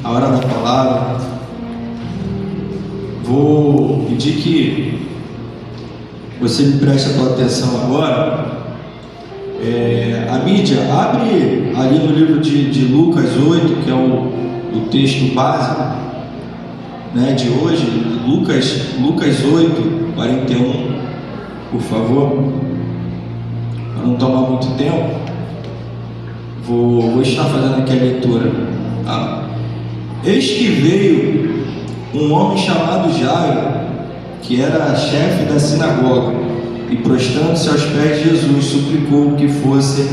a hora da palavra. Vou pedir que você me preste a tua atenção agora. A mídia, abre ali no livro de Lucas 8, que é o texto básico, né, de hoje, Lucas 8, 41, por favor, para não tomar muito tempo. Vou estar fazendo aqui a leitura. Eis que veio um homem chamado Jairo, que era chefe da sinagoga, e prostrando-se aos pés de Jesus, suplicou que fosse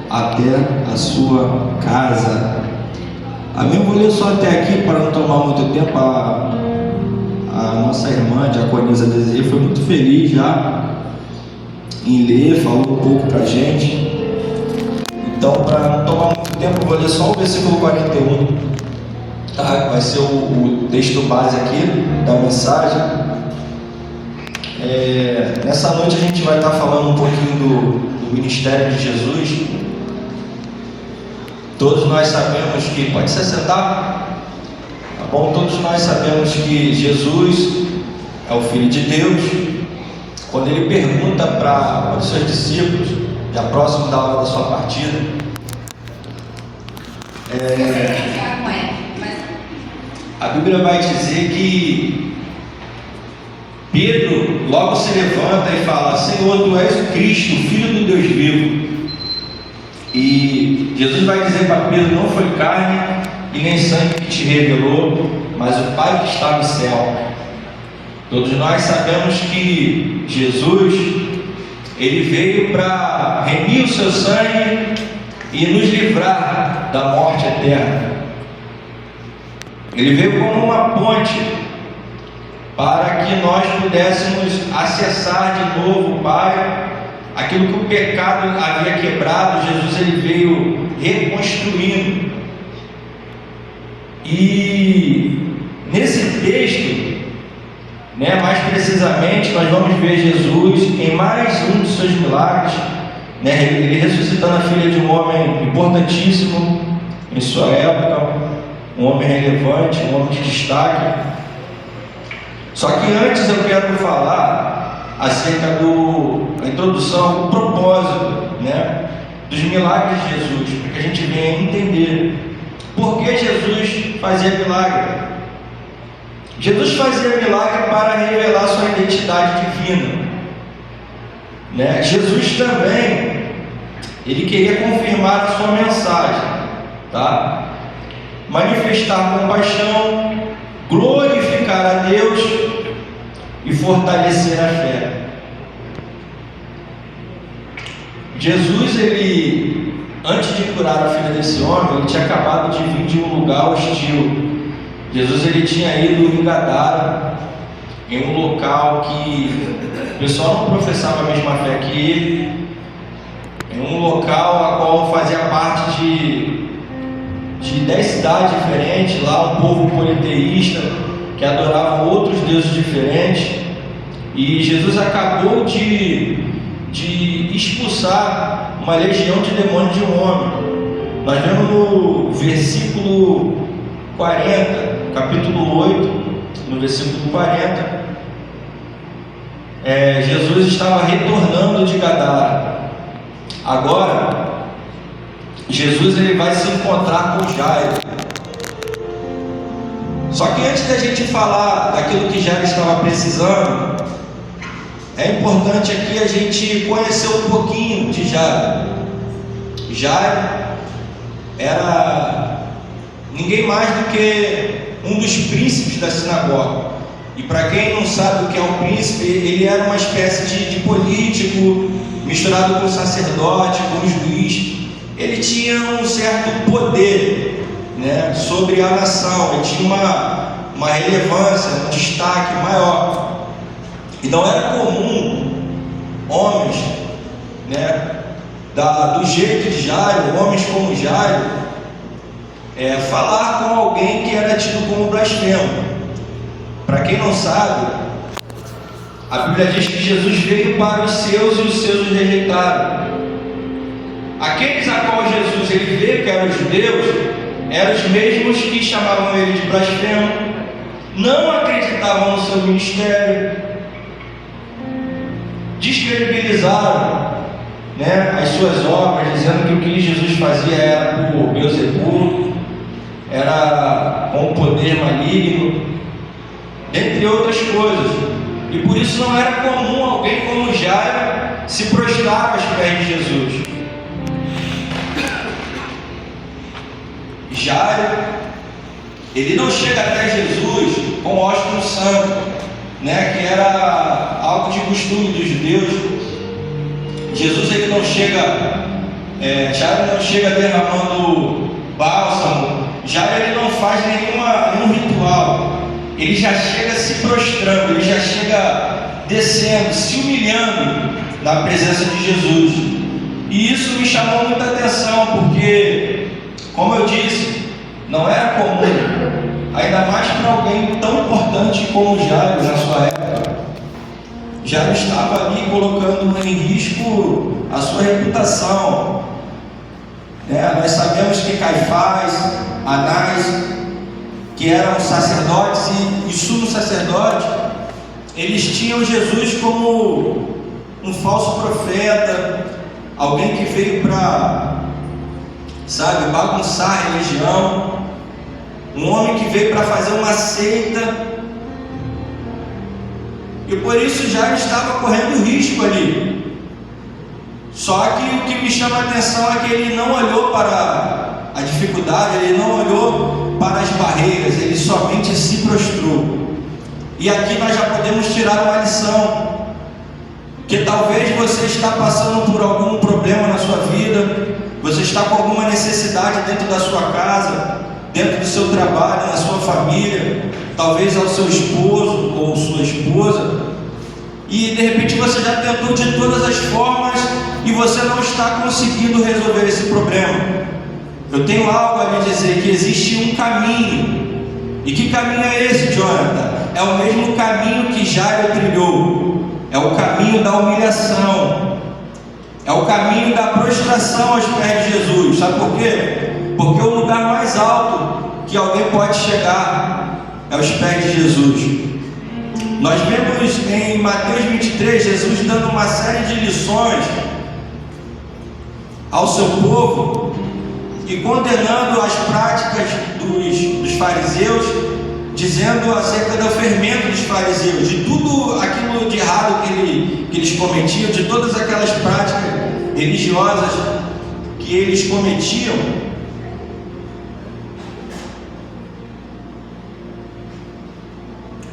até a sua casa. Amém? Vou ler só até aqui para não tomar muito tempo. A nossa irmã, a diaconisa Desirê, foi muito feliz já em ler, falou um pouco para a gente. Então, para não tomar muito tempo, eu vou ler só o versículo 41, tá? Vai ser o texto base aqui da mensagem. Nessa noite a gente vai estar falando um pouquinho do ministério de Jesus. Todos nós sabemos que... Pode se sentar? Tá bom? Todos nós sabemos que Jesus é o Filho de Deus. Quando ele pergunta para os seus discípulos, já próximo da hora da sua partida, a Bíblia vai dizer que Pedro logo se levanta e fala: Senhor, tu és o Cristo, o Filho do Deus vivo. E Jesus vai dizer para Pedro: não foi carne e nem sangue que te revelou, mas o Pai que está no céu. Todos nós sabemos que Jesus, ele veio para remir o seu sangue e nos livrar da morte eterna. Ele veio como uma ponte para que nós pudéssemos acessar de novo o Pai. Aquilo que o pecado havia quebrado, Jesus ele veio reconstruindo. E nesse texto, mais precisamente, nós vamos ver Jesus em mais um dos seus milagres, ele ressuscitando a filha de um homem importantíssimo em sua época, um homem relevante, um homem de destaque. Só que antes eu quero falar acerca da introdução, do propósito, dos milagres de Jesus, para que a gente venha entender por que Jesus fazia milagre. Jesus fazia milagre para revelar sua identidade divina. Jesus também, ele queria confirmar a sua mensagem, tá? Manifestar compaixão, glorificar a Deus e fortalecer a fé. Jesus, ele, antes de curar a filha desse homem, ele tinha acabado de vir de um lugar hostil. Jesus, ele tinha ido em Gadara, em um local que o pessoal não professava a mesma fé que ele, em um local a qual fazia parte de 10 cidades diferentes, lá um povo politeísta, que adoravam outros deuses diferentes. E Jesus acabou de expulsar uma legião de demônios de um homem. Nós vemos no versículo 40, capítulo 8, no versículo 40, Jesus estava retornando de Gadara. Agora, Jesus ele vai se encontrar com Jairo. Só que antes da gente falar daquilo que Jairo estava precisando, é importante aqui a gente conhecer um pouquinho de Jairo. Jairo era ninguém mais do que um dos príncipes da sinagoga. E para quem não sabe o que é um príncipe, ele era uma espécie de político misturado com sacerdote, com juiz. Ele tinha um certo poder, sobre a nação. Ele tinha uma relevância, um destaque maior. E não era comum homens, do jeito de Jairo, homens como Jairo, falar com alguém que era tido como blasfemo. Para quem não sabe, a Bíblia diz que Jesus veio para os seus e os seus o rejeitaram. Aqueles a qual Jesus ele veio, que eram os judeus, eram os mesmos que chamavam ele de blasfemo, não acreditavam no seu ministério, descredibilizaram, né, as suas obras, dizendo que o que Jesus fazia era por Beelzebub, era com poder maligno, dentre outras coisas. E por isso não era comum alguém como Jairo se prostrar aos pés de Jesus. Jairo, ele não chega até Jesus com o ósculo santo, né, que era algo de costume dos judeus. Jesus, ele não chega, Jairo não chega derramando bálsamo, Jairo ele não faz nenhum ritual, ele já chega se prostrando, ele já chega descendo, se humilhando na presença de Jesus. E isso me chamou muita atenção, porque, como eu disse, não era comum, ainda mais para alguém tão importante como Jairo na sua época. Jairo estava ali colocando em risco a sua reputação. Nós sabemos que Caifás, Anás, que eram sacerdotes e sumos sacerdotes, eles tinham Jesus como um falso profeta, alguém que veio para, bagunçar a religião, um homem que veio para fazer uma seita. E por isso Jairo estava correndo risco ali. Só que o que me chama a atenção é que ele não olhou para a dificuldade, ele não olhou para as barreiras, ele somente se prostrou. E aqui nós já podemos tirar uma lição, que talvez você está passando por algum problema na sua vida, você está com alguma necessidade dentro da sua casa, dentro do seu trabalho, na sua família, talvez ao seu esposo ou sua esposa, e de repente você já tentou de todas as formas e você não está conseguindo resolver esse problema. Eu tenho algo a lhe dizer, que existe um caminho. E que caminho é esse, Jonathan? É o mesmo caminho que Jairo trilhou. É o caminho da humilhação, é o caminho da prostração aos pés de Jesus. Sabe por quê? Porque o lugar mais alto que alguém pode chegar é aos pés de Jesus. Nós vemos em Mateus 23, Jesus dando uma série de lições ao seu povo e condenando as práticas dos fariseus, dizendo acerca do fermento dos fariseus, de tudo aquilo de errado que eles cometiam, de todas aquelas práticas religiosas que eles cometiam.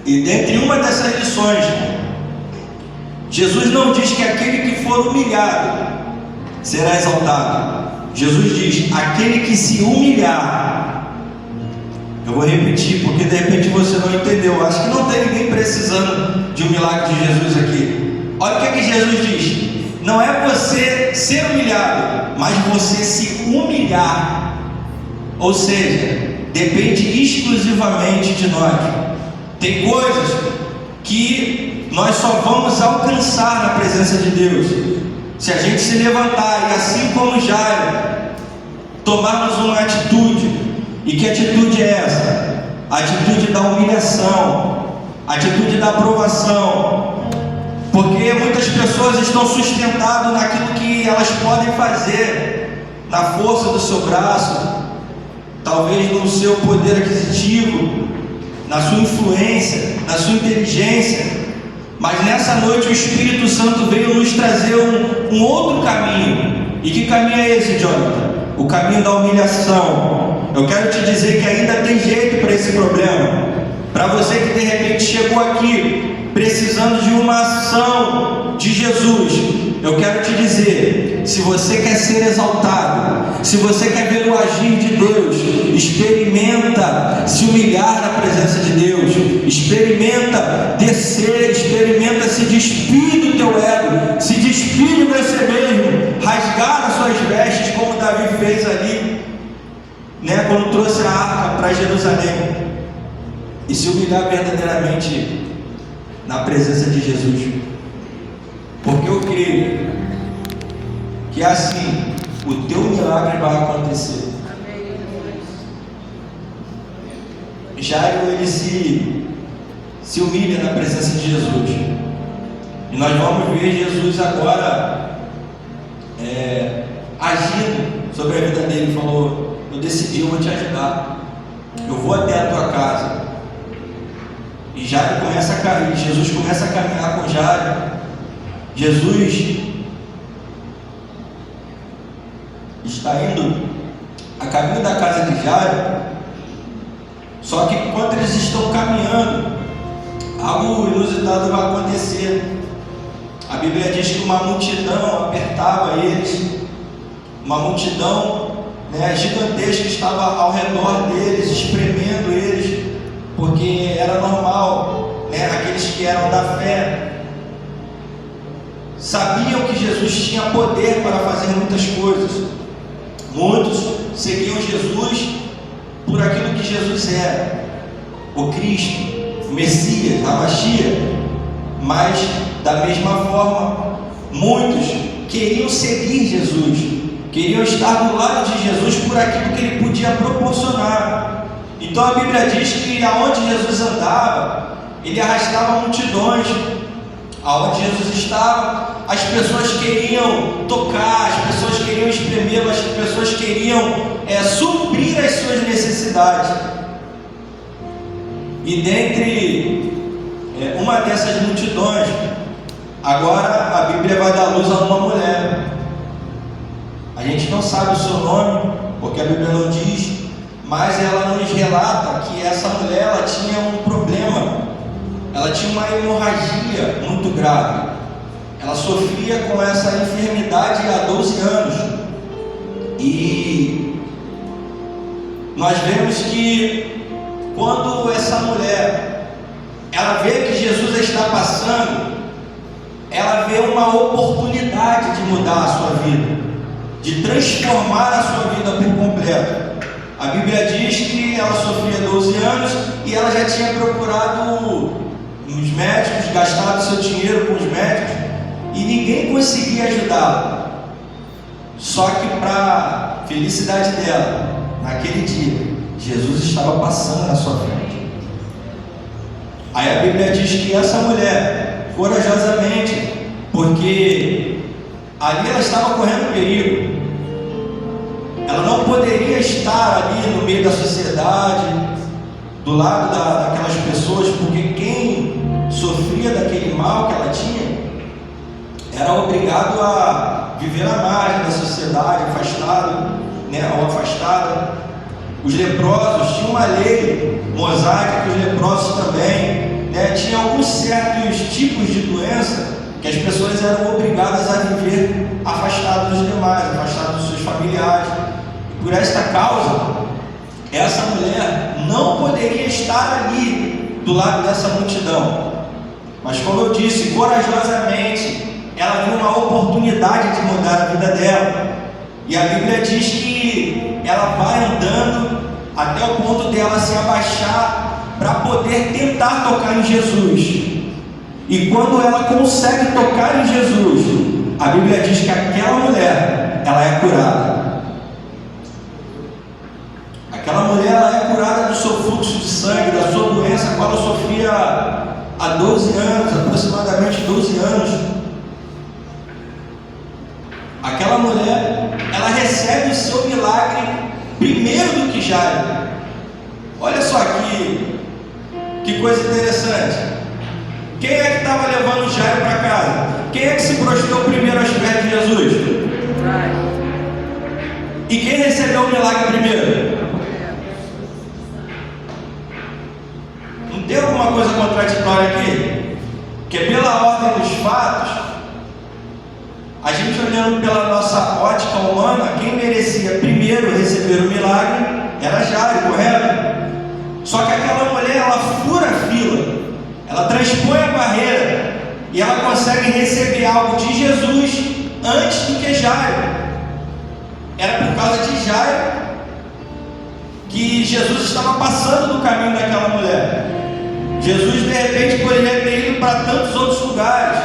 E dentre uma dessas lições, Jesus não diz que aquele que for humilhado será exaltado. Jesus diz: aquele que se humilhar. Eu vou repetir, porque de repente você não entendeu. Acho que não tem ninguém precisando de um milagre de Jesus aqui. Olha o que Jesus diz: não é você ser humilhado, mas você se humilhar. Ou seja, depende exclusivamente de nós. Tem coisas que nós só vamos alcançar na presença de Deus se a gente se levantar e, assim como Jairo, tomarmos uma atitude. E que atitude é essa? A atitude da humilhação, a atitude da aprovação. Porque muitas pessoas estão sustentadas naquilo que elas podem fazer, na força do seu braço, talvez no seu poder aquisitivo, na sua influência, na sua inteligência. Mas nessa noite o Espírito Santo veio nos trazer um outro caminho. E que caminho é esse, Jonathan? O caminho da humilhação. Eu quero te dizer que ainda tem jeito para esse problema. Para você que de repente chegou aqui precisando de uma ação de Jesus, eu quero te dizer: se você quer ser exaltado, se você quer ver o agir de Deus, experimenta se humilhar na presença de Deus, experimenta descer, experimenta se despir do teu ego, se despir de você mesmo, rasgar as suas vestes, como Davi fez ali, quando trouxe a arca para Jerusalém, e se humilhar verdadeiramente na presença de Jesus. Porque eu creio que assim o teu milagre vai acontecer. Jairo, ele se humilha na presença de Jesus. E nós vamos ver Jesus agora agindo sobre a vida dele. Ele falou: eu decidi, eu vou te ajudar, eu vou até a tua casa. E Jairo começa a cair, Jesus começa a caminhar com Jairo. Jesus está indo a caminho da casa de Jairo. Só que enquanto eles estão caminhando, algo inusitado vai acontecer. A Bíblia diz que uma multidão apertava eles, uma multidão gigantesca estava ao redor deles, espremendo eles, porque era normal, aqueles que eram da fé sabiam que Jesus tinha poder para fazer muitas coisas. Muitos seguiam Jesus por aquilo que Jesus era, o Cristo, o Messias, a Mashiach. Mas da mesma forma, muitos queriam seguir Jesus, queriam estar do lado de Jesus por aquilo que ele podia proporcionar. Então a Bíblia diz que aonde Jesus andava, ele arrastava multidões. Aonde Jesus estava, as pessoas queriam tocar, as pessoas queriam espremê-lo, as pessoas queriam suprir as suas necessidades. E dentre uma dessas multidões, agora a Bíblia vai dar luz a uma mulher. A gente não sabe o seu nome, porque a Bíblia não diz, mas ela nos relata que essa mulher, ela tinha um problema. Ela tinha uma hemorragia muito grave. Ela sofria com essa enfermidade há 12 anos. E nós vemos que quando essa mulher, ela vê que Jesus está passando, ela vê uma oportunidade de mudar a sua vida, de transformar a sua vida por completo. A Bíblia diz que ela sofria 12 anos e ela já tinha procurado os médicos, gastado seu dinheiro com os médicos, e ninguém conseguia ajudá-la. Só que, para felicidade dela, naquele dia, Jesus estava passando na sua frente. Aí a Bíblia diz que essa mulher, corajosamente, porque ali ela estava correndo perigo, ela não poderia estar ali no meio da sociedade, do lado daquelas pessoas, porque quem sofria daquele mal que ela tinha era obrigado a viver à margem da sociedade, afastado, ou afastada. Os leprosos tinham uma lei mosaica que os leprosos também, tinha alguns certos tipos de doença que as pessoas eram obrigadas a viver afastadas dos demais, afastadas dos seus familiares. E por esta causa, essa mulher não poderia estar ali do lado dessa multidão. Mas, como eu disse, corajosamente, ela viu uma oportunidade de mudar a vida dela. E a Bíblia diz que ela vai andando até o ponto dela se abaixar para poder tentar tocar em Jesus. E quando ela consegue tocar em Jesus, a Bíblia diz que aquela mulher, ela é curada. Aquela mulher, ela é curada do seu fluxo de sangue, da sua doença, a qual ela sofria há 12 anos, aproximadamente 12 anos. Aquela mulher, ela recebe o seu milagre primeiro do que Jairo. Olha só que coisa interessante. Quem é que estava levando Jairo para casa? Quem é que se prostrou primeiro aos pés de Jesus? E quem recebeu o milagre primeiro? Não tem alguma coisa contraditória aqui? Que pela ordem dos fatos, a gente olhando pela nossa ótica humana, quem merecia primeiro receber o milagre era Jairo, correto? Só que aquela mulher, ela fura a fila, ela transpõe a barreira e ela consegue receber algo de Jesus antes do que Jairo. Era por causa de Jairo que Jesus estava passando no caminho daquela mulher. Jesus de repente poderia ter ido para tantos outros lugares,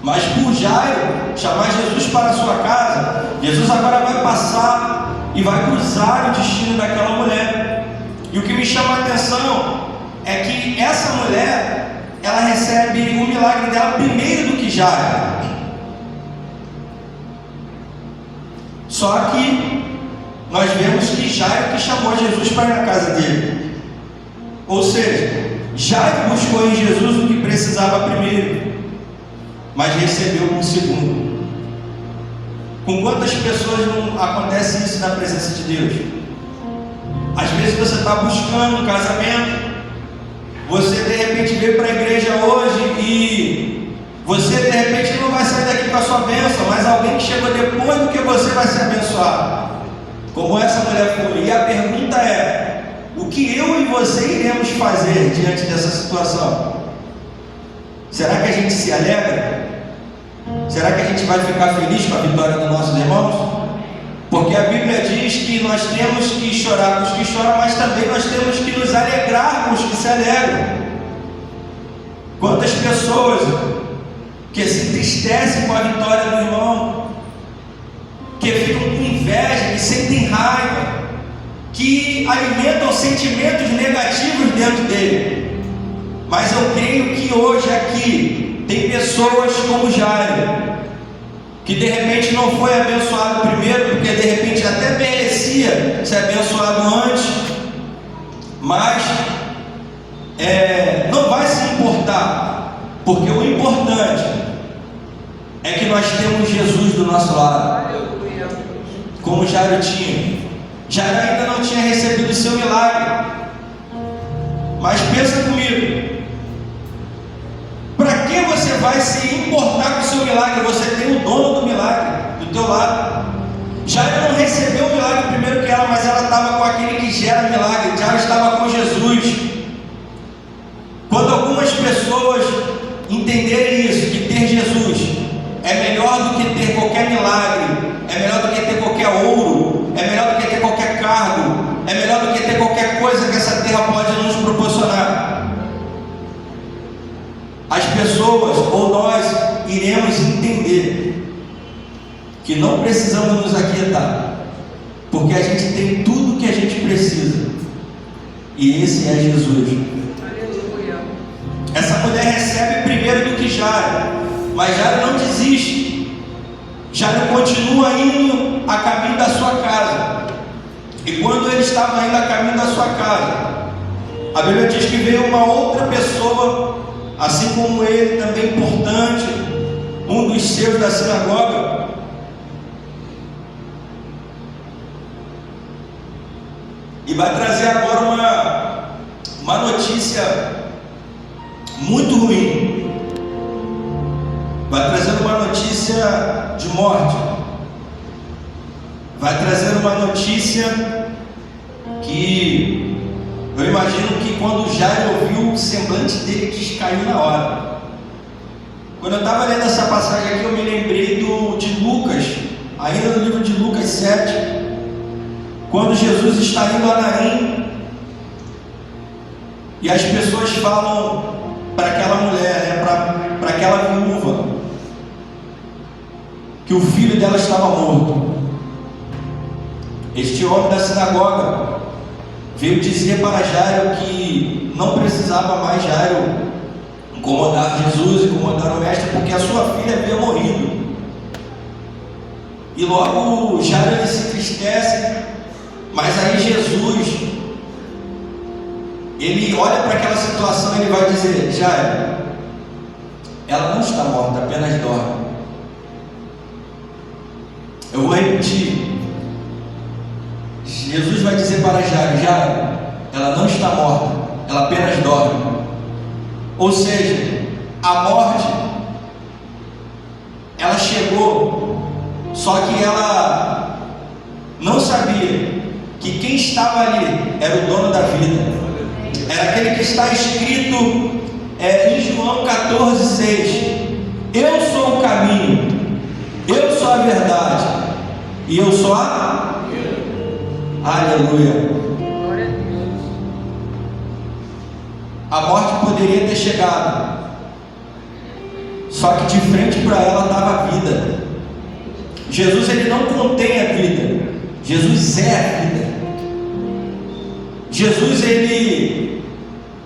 mas por Jairo chamar Jesus para a sua casa, Jesus agora vai passar e vai cruzar o destino daquela mulher. E o que me chama a atenção é que essa mulher, ela recebe o milagre dela primeiro do que Jairo. Só que nós vemos que Jairo que chamou Jesus para ir na casa dele. Ou seja, Jairo buscou em Jesus o que precisava primeiro, mas recebeu um segundo. Com quantas pessoas não acontece isso na presença de Deus? Às vezes você está buscando um casamento, você de repente veio para a igreja hoje e você de repente não vai sair daqui com a sua bênção, mas alguém que chegou depois do que você vai ser abençoado, como essa mulher foi. E a pergunta é: o que eu e você iremos fazer diante dessa situação? Será que a gente se alegra? Será que a gente vai ficar feliz com a vitória dos nossos irmãos? Porque a Bíblia diz que nós temos que chorar com os que choram, mas também nós temos que nos alegrar com os que se alegram. Quantas pessoas que se entristecem com a vitória do irmão, que ficam com inveja, que sentem raiva, que alimentam sentimentos negativos dentro dele. Mas eu creio que hoje aqui tem pessoas como Jairo, que de repente não foi abençoado primeiro, porque de repente até merecia ser abençoado antes, mas não vai se importar, porque o importante é que nós temos Jesus do nosso lado, como Jairo tinha. Jairo ainda não tinha recebido o seu milagre, mas pensa comigo, para que você vai se importar com o seu milagre? Você tem o dono do milagre do teu lado. Jairo não recebeu o milagre primeiro que ela, mas ela estava com aquele que gera milagre. Jairo estava com Jesus. Quando algumas pessoas entenderem isso, que ter Jesus é melhor do que ter qualquer milagre, é melhor do que ter qualquer ouro, é melhor do que ter qualquer cargo, é melhor do que ter qualquer coisa que essa terra pode nos proporcionar, as pessoas ou nós iremos entender que não precisamos nos aquietar, porque a gente tem tudo que a gente precisa, e esse é Jesus. Essa mulher recebe primeiro do que Jairo, mas Jairo não desiste. Jairo continua indo a caminho da sua casa. E quando ele estava indo a caminho da sua casa, a Bíblia diz que veio uma outra pessoa, assim como ele, também importante, um dos seus da sinagoga. E vai trazer agora uma notícia muito ruim. Vai trazer uma notícia de morte. Vai trazer uma notícia que eu imagino que quando Jairo ouviu, o semblante dele descaiu na hora. Quando eu estava lendo essa passagem aqui, eu me lembrei de Lucas, ainda no livro de Lucas 7, quando Jesus está indo a Naim, e as pessoas falam para aquela mulher, para aquela viúva, que o filho dela estava morto. Este homem da sinagoga veio dizer para Jairo que não precisava mais Jairo incomodar Jesus, incomodar o mestre, porque a sua filha havia morrido. E logo Jairo ele se entristece, mas aí Jesus, ele olha para aquela situação e ele vai dizer: Jairo, ela não está morta, apenas dorme. Eu vou repetir. Jesus vai dizer para Jairo: Jairo, ela não está morta, ela apenas dorme. Ou seja, a morte, ela chegou, só que ela não sabia que quem estava ali era o dono da vida, era aquele que está escrito em João 14,6: eu sou o caminho, eu sou a verdade e eu sou a... Aleluia. A morte poderia ter chegado, só que de frente para ela estava a vida. Jesus ele não contém a vida, Jesus é a vida. Jesus, ele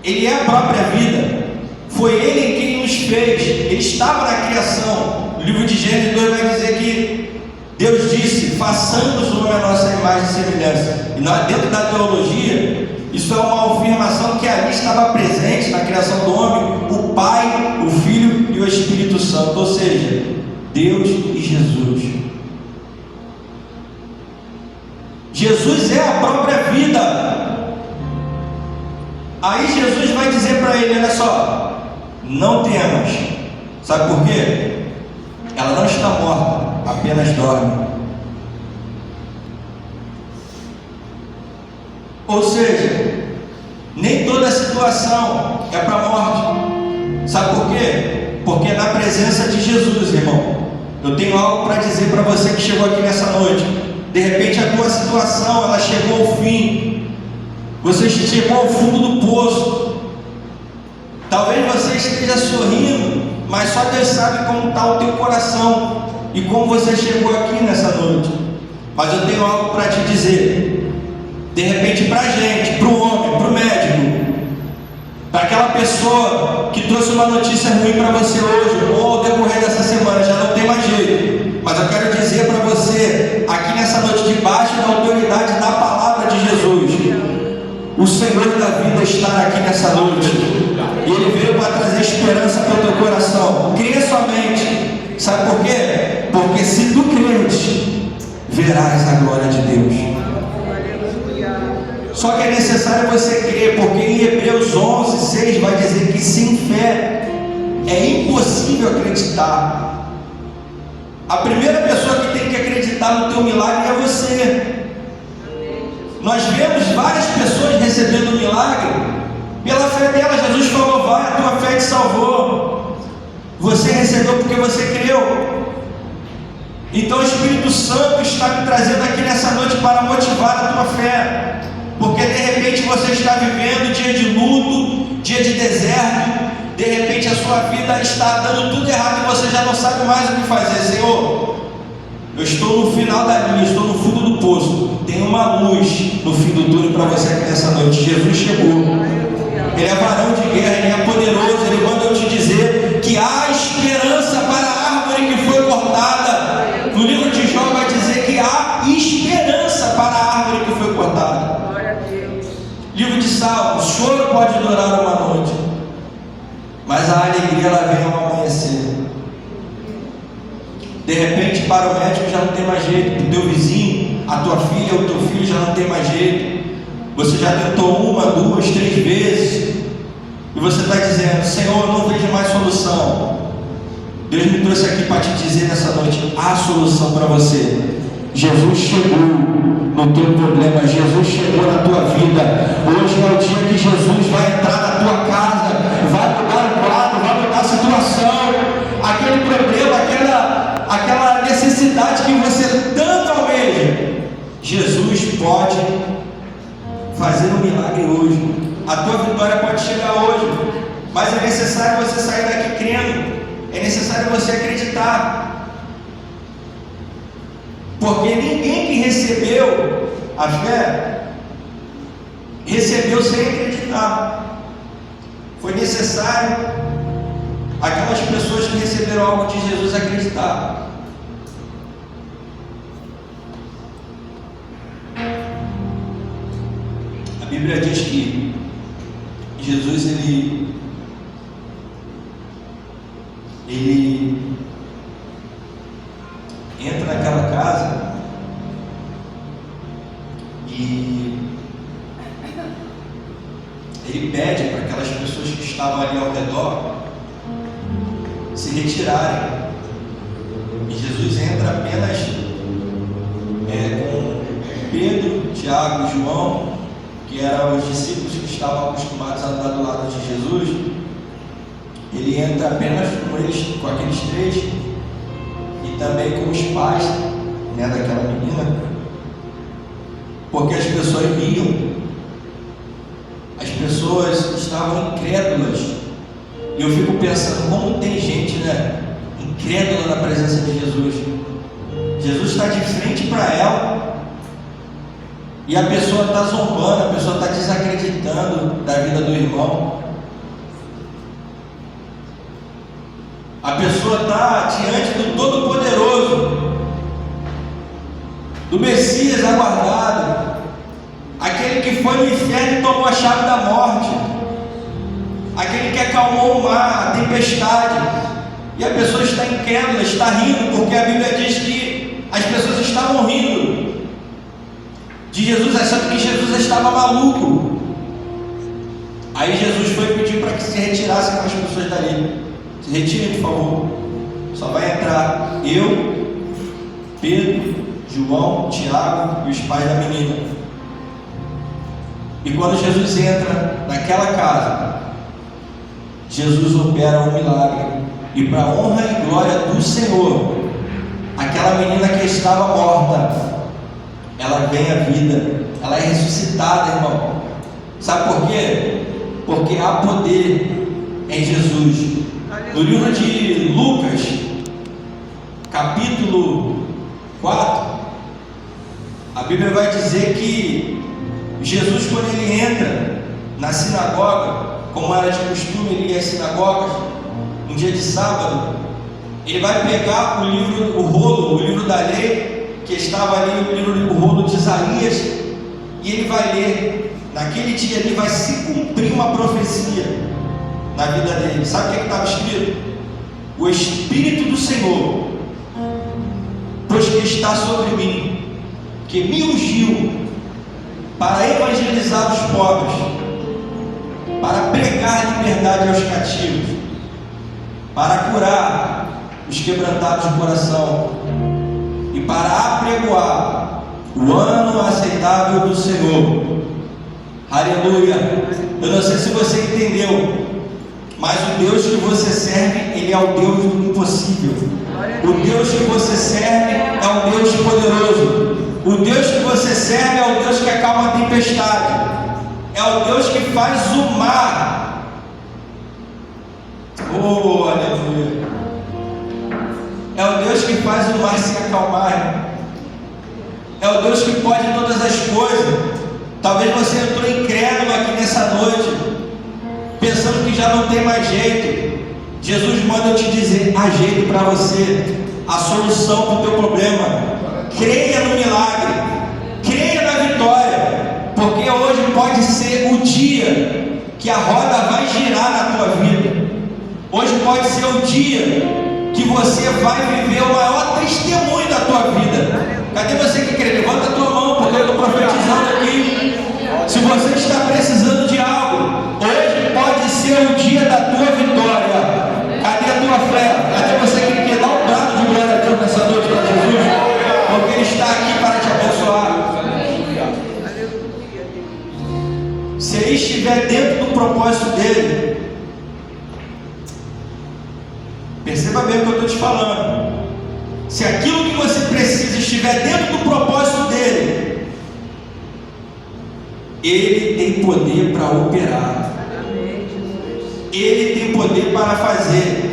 é a própria vida. Foi Ele quem nos fez. Ele estava na criação. O livro de Gênesis 2 vai dizer que Deus disse: façamos o homem à nossa imagem e semelhança. E dentro da teologia, isso é uma afirmação que ali estava presente na criação do homem, o Pai, o Filho e o Espírito Santo, ou seja, Deus e Jesus. Jesus é a própria vida. Aí Jesus vai dizer para ele: olha só, não temas. Sabe por quê? Ela não está morta, apenas dorme. Ou seja, nem toda situação é para a morte. Sabe por quê? Porque é na presença de Jesus, irmão. Eu tenho algo para dizer para você que chegou aqui nessa noite. De repente a tua situação, ela chegou ao fim. Você chegou ao fundo do poço. Talvez você esteja sorrindo, mas só Deus sabe como está o teu coração e como você chegou aqui nessa noite. Mas eu tenho algo para te dizer. De repente, para a gente, para o homem, para o médico, para aquela pessoa que trouxe uma notícia ruim para você hoje, ou ao decorrer dessa semana, já não tem mais jeito. Mas eu quero dizer para você, aqui nessa noite, debaixo da autoridade da palavra de Jesus, o Senhor da vida está aqui nessa noite. E Ele veio para trazer esperança para o teu coração. Crê somente. Sabe por quê? Porque se tu creres, verás a glória de Deus. Só que é necessário você crer, porque em Hebreus 11:6 vai dizer que sem fé é impossível acreditar. A primeira pessoa que tem que acreditar no teu milagre é você. Nós vemos várias pessoas recebendo milagre pela fé dela. Jesus falou: vai, a tua fé te salvou. Você recebeu porque você creu. Então o Espírito Santo está me trazendo aqui nessa noite para motivar a tua fé. Porque de repente você está vivendo dia de luto, dia de deserto. De repente a sua vida está dando tudo errado e você já não sabe mais o que fazer. Senhor, eu estou no final da linha, estou no fundo do poço. Tem uma luz no fim do túnel para você aqui nessa noite. Jesus chegou. Ele é varão de guerra, Ele é poderoso. Ele manda eu te dizer que há esperança para a árvore que foi cortada. No livro de Jó vai dizer que há esperança para a árvore que foi cortada. Livro de Salmos: o choro pode durar uma noite, mas a alegria ela vem ao amanhecer. De repente, para o médico já não tem mais jeito, para o teu vizinho, a tua filha, o teu filho já não tem mais jeito. Você já tentou 1, 2, 3 vezes e você está dizendo: Senhor, eu não vejo mais solução. Deus me trouxe aqui para te dizer nessa noite: há solução para você. Jesus chegou no teu problema, Jesus chegou na tua vida. Hoje é o dia que Jesus vai entrar na tua casa, vai mudar o quadro, vai mudar a situação, aquele problema, aquela necessidade que você tanto almeja. Jesus pode fazer um milagre hoje. A tua vitória pode chegar hoje, mas é necessário você sair daqui crendo, é necessário você acreditar. Porque ninguém que recebeu a fé, recebeu sem acreditar. Foi necessário aquelas pessoas que receberam algo de Jesus acreditar. A Bíblia diz que Jesus ele entra naquela casa e ele pede para aquelas pessoas que estavam ali ao redor se retirarem. E Jesus entra apenas com Pedro, Tiago e João, que eram os discípulos que estavam acostumados a andar do lado de Jesus. Ele entra apenas com aqueles 3 e também com os pais, daquela menina, porque as pessoas riam, as pessoas estavam incrédulas. E eu fico pensando como tem gente, incrédula na presença de Jesus. Jesus está de frente para ela e a pessoa está zombando, a pessoa está desacreditando da vida do irmão. A pessoa está diante do Todo-Poderoso, do Messias aguardado, aquele que foi no inferno e tomou a chave da morte, aquele que acalmou o mar, a tempestade, e a pessoa está incrédula, está rindo, porque a Bíblia diz que as pessoas estavam rindo de Jesus, achando que Jesus estava maluco. Aí Jesus foi pedir para que se retirassem aquelas pessoas dali. Se retirem, por favor. Só vai entrar eu, Pedro, João, Tiago e os pais da menina. E quando Jesus entra naquela casa, Jesus opera um milagre. E para a honra e glória do Senhor, aquela menina que estava morta, ela vem à vida, ela é ressuscitada, irmão. Sabe por quê? Porque há poder em Jesus. No livro de Lucas, capítulo 4, a Bíblia vai dizer que Jesus, quando ele entra na sinagoga, como era de costume, ele ia às sinagogas, um dia de sábado, ele vai pegar o livro da lei, que estava ali, o rolo de Isaías, e ele vai ler. Naquele dia ali vai se cumprir uma profecia na vida dele. Sabe o que estava escrito? O Espírito do Senhor, pois que está sobre mim, que me ungiu para evangelizar os pobres, para pregar liberdade aos cativos, para curar os quebrantados de coração e para apregoar o ano aceitável do Senhor. Aleluia! Eu não sei se você entendeu, mas o Deus que você serve, Ele é o Deus do impossível. O Deus que você serve é o Deus poderoso. O Deus que você serve é o Deus que acalma a tempestade. É o Deus que faz o mar. Oh, aleluia! É o Deus que faz o mar se acalmar. É o Deus que pode todas as coisas. Talvez você entrou incrédulo aqui nessa noite, pensando que já não tem mais jeito. Jesus manda eu te dizer: há jeito para você, a solução para o teu problema. Creia no milagre, creia na vitória, porque hoje pode ser o dia que a roda vai girar na tua vida. Hoje pode ser o dia que você vai viver o maior testemunho da tua vida. Cadê você que crê? Levanta a tua mão, porque eu estou profetizando aqui. Se você está precisando de algo, hoje pode ser o dia da tua vitória. Cadê a tua fé? Cadê você que quer dar um brado de glória a Deus nessa noite para Jesus? Porque Ele está aqui para te abençoar. Se Ele estiver dentro do propósito dEle, perceba bem o que eu estou te falando. Se aquilo que você precisa estiver dentro do propósito dEle, Ele tem poder para operar. Ele tem poder para fazer.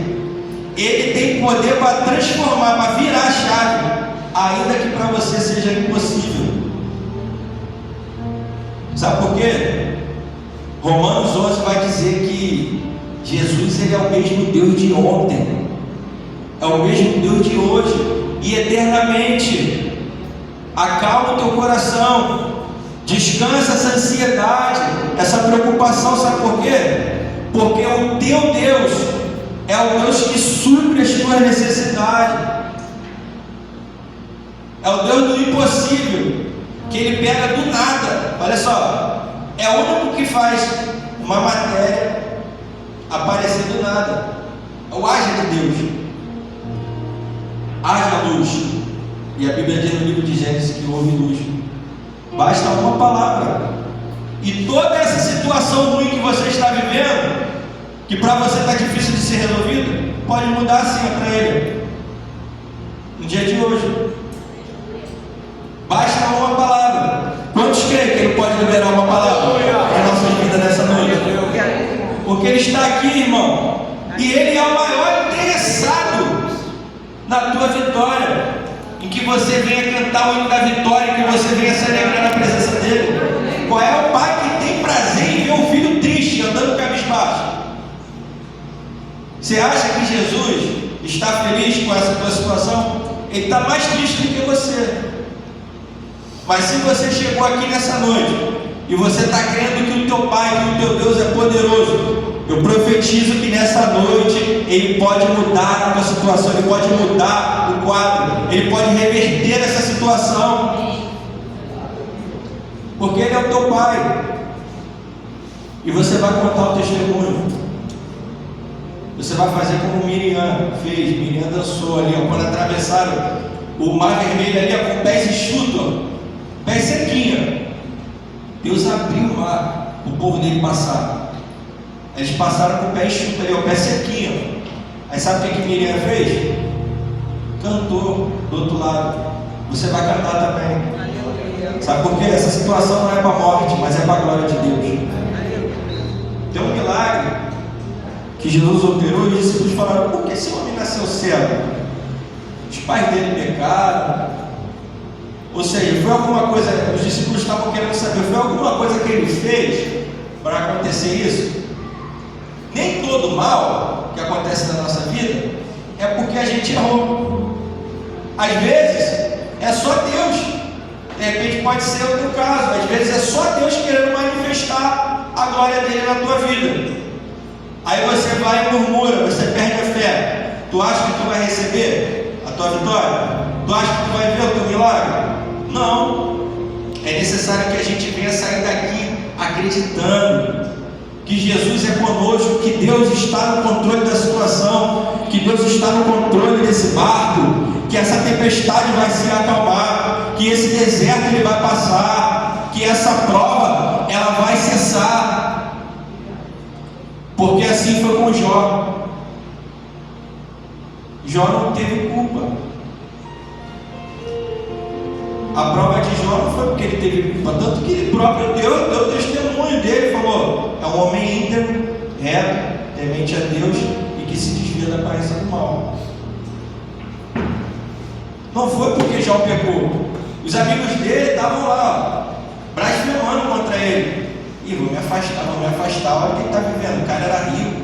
Ele tem poder para transformar, para virar a chave, ainda que para você seja impossível. Sabe por quê? Romanos 11 vai dizer que Jesus, Ele é o mesmo Deus de ontem, é o mesmo Deus de hoje e eternamente. Acalma o teu coração, descansa essa ansiedade, essa preocupação. Sabe por quê? Porque o teu Deus é o Deus que supre as tuas necessidades. É o Deus do impossível, que Ele pega do nada. Olha só, é o único que faz uma matéria aparecer do nada. É o haja de Deus. Haja luz. E a Bíblia diz no livro de Gênesis que houve luz. Basta uma palavra, e toda essa situação ruim que você está vivendo, que para você está difícil de ser resolvido, pode mudar sim para Ele no dia de hoje. Basta uma palavra. Quantos creem que Ele pode liberar uma palavra para a nossa vida nessa noite? Porque Ele está aqui, irmão, e Ele é o maior interessado na tua vitória. em que você venha cantar o hino da vitória, em que você venha se alegrar na presença dele? Qual é o pai que tem prazer em ver o filho triste, andando cabisbaixo? Você acha que Jesus está feliz com essa tua situação? Ele está mais triste do que você. Mas se você chegou aqui nessa noite e você está crendo que o teu Pai, que o teu Deus é poderoso, eu profetizo que nessa noite Ele pode mudar a tua situação, Ele pode mudar o quadro, Ele pode reverter essa situação, porque Ele é o teu Pai. E você vai contar o testemunho. Você vai fazer como Miriam fez. Miriam dançou ali, ó, quando atravessaram o mar vermelho ali, ó, com pés enxutos, pés sequinhos. Deus abriu o mar, o povo dele passar. Eles passaram com o pé enxuto ali, o pé sequinho. Aí sabe o que Miriam fez? Cantou do outro lado. Você vai cantar também. Sabe por quê? Essa situação não é para a morte, mas é para a glória de Deus. Tem um milagre que Jesus operou e os discípulos falaram: por que esse homem nasceu cego? Os pais dele pecaram. Ou seja, foi alguma coisa, os discípulos estavam querendo saber, foi alguma coisa que ele fez para acontecer isso? Nem todo mal que acontece na nossa vida é porque a gente errou. Às vezes é só Deus. De repente pode ser o teu caso. Às vezes é só Deus querendo manifestar a glória dele na tua vida. Aí você vai e murmura, você perde a fé. Tu acha que tu vai receber a tua vitória? Tu acha que tu vai ver o teu milagre? Não. É necessário que a gente venha sair daqui acreditando que Jesus é conosco, que Deus está no controle da situação, que Deus está no controle desse barco, que essa tempestade vai se acalmar, que esse deserto ele vai passar, que essa prova ela vai cessar. Porque assim foi com Jó. Jó não teve culpa. A prova de Jó não foi porque ele teve culpa, tanto que ele próprio deu testemunho dele, falou: é um homem íntegro, reto, temente a Deus e que se desvia da aparência do mal. Não foi porque Jó pecou. Os amigos dele estavam lá, blasfemando contra ele. E vou me afastar, olha o que ele está vivendo. O cara era rico,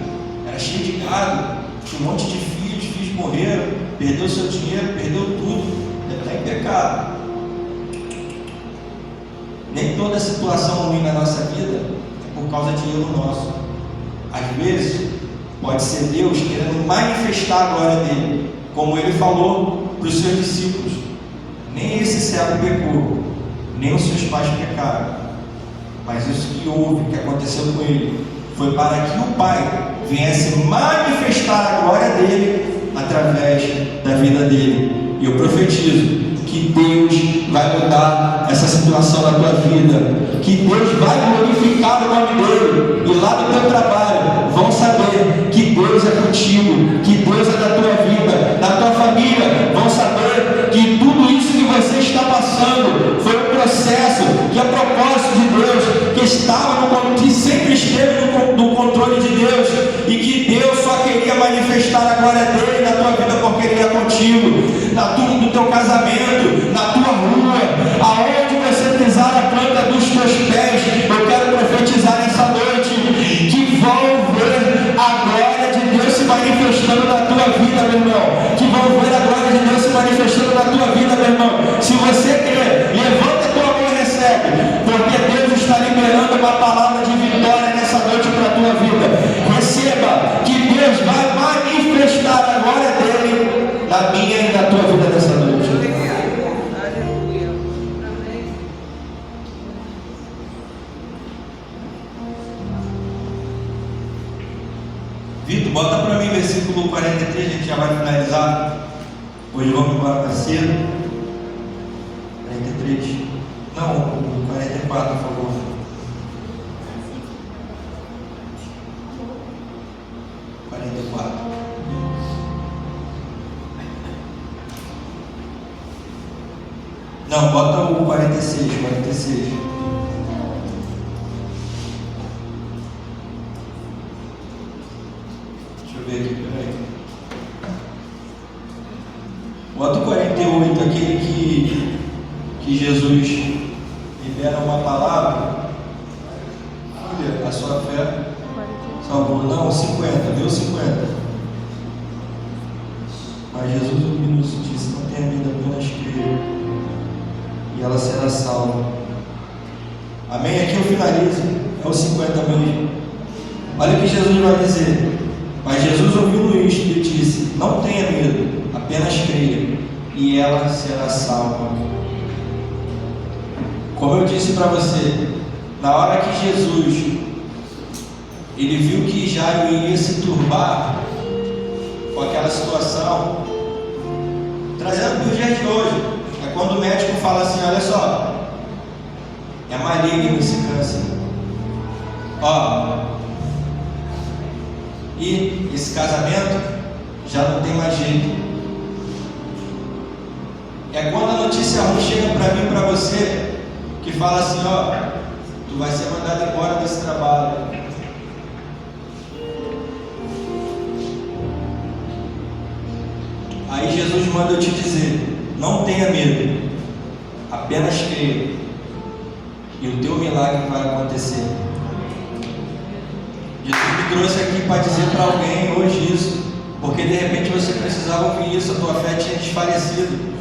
era cheio de gado, tinha um monte de filhos, filhos morreram, perdeu seu dinheiro, perdeu tudo, ele está em pecado. Nem toda situação ruim na nossa vida é por causa de erro nosso. Às vezes, pode ser Deus querendo manifestar a glória dele, como ele falou para os seus discípulos: nem esse cego pecou, nem os seus pais pecaram, mas isso que houve, que aconteceu com ele, foi para que o Pai viesse manifestar a glória dele através da vida dele. E eu profetizo que Deus vai mudar essa situação na tua vida, que Deus vai glorificar o nome dele, e lá no teu trabalho vão saber que Deus é contigo, que Deus é da tua vida, na tua família vão saber que tudo isso que você está passando foi um processo, que é propósito de Deus, que sempre esteve no controle de Deus, e que Deus só queria manifestar a glória dele na tua vida porque ele é contigo, no teu casamento, na tua rua, aonde você pisar a planta dos teus pés. Eu quero profetizar nessa noite que vão ver a glória de Deus se manifestando na tua vida, meu irmão, que vão ver a glória de Deus se manifestando na tua vida, meu irmão. Se você crê, levanta a tua mão e recebe, porque Deus está liberando uma palavra de vitória nessa noite para a tua vida. Receba, que Deus vai manifestar a glória dele na minha e na tua vida nessa noite. Vitor, bota para mim versículo 43, a gente já vai finalizar. Hoje vamos embora mais cedo. 43. Não, 44, por favor. Não, bota o 46. Deixa eu ver aqui, peraí. Bota o 48 48, aquele que Jesus libera uma palavra, filha, a sua fé salvou. Não, 50, deu 50. Mas Jesus nos disse: não tenha medo, apenas crer, e ela será salva. Amém? Aqui eu finalizo, é o 50 mesmo. Olha o que Jesus vai dizer. Mas Jesus, ouvindo isto, lhe disse: não tenha medo, apenas creia, e ela será salva. Como eu disse para você, na hora que Jesus ele viu que Jairo ia se turbar com aquela situação, trazendo para os dias de hoje, é quando o médico fala assim: olha só, é maligno esse câncer, ó, e esse casamento já não tem mais jeito. É quando a notícia ruim chega para mim e para você, que fala assim: ó, tu vai ser mandado embora desse trabalho. Aí Jesus manda eu te dizer: não tenha medo, apenas creia, e o teu milagre vai acontecer. Jesus me trouxe aqui para dizer para alguém hoje isso, porque de repente você precisava ouvir isso, a tua fé tinha desfalecido.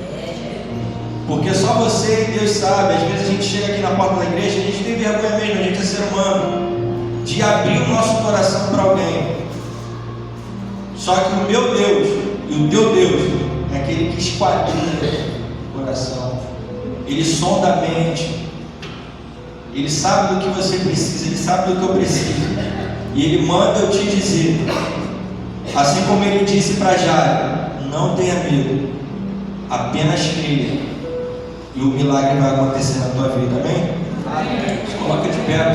Porque só você e Deus sabe. Às vezes a gente chega aqui na porta da igreja, a gente tem vergonha mesmo, a gente é ser humano, de abrir o nosso coração para alguém. Só que o meu Deus e o teu Deus é aquele que esquadrinha o coração, ele sonda a mente, ele sabe do que você precisa, ele sabe do que eu preciso, e ele manda eu te dizer, assim como ele disse para Jairo: não tenha medo, apenas creia, e o milagre vai acontecer na tua vida. Amém? Amém. Se coloca de pé.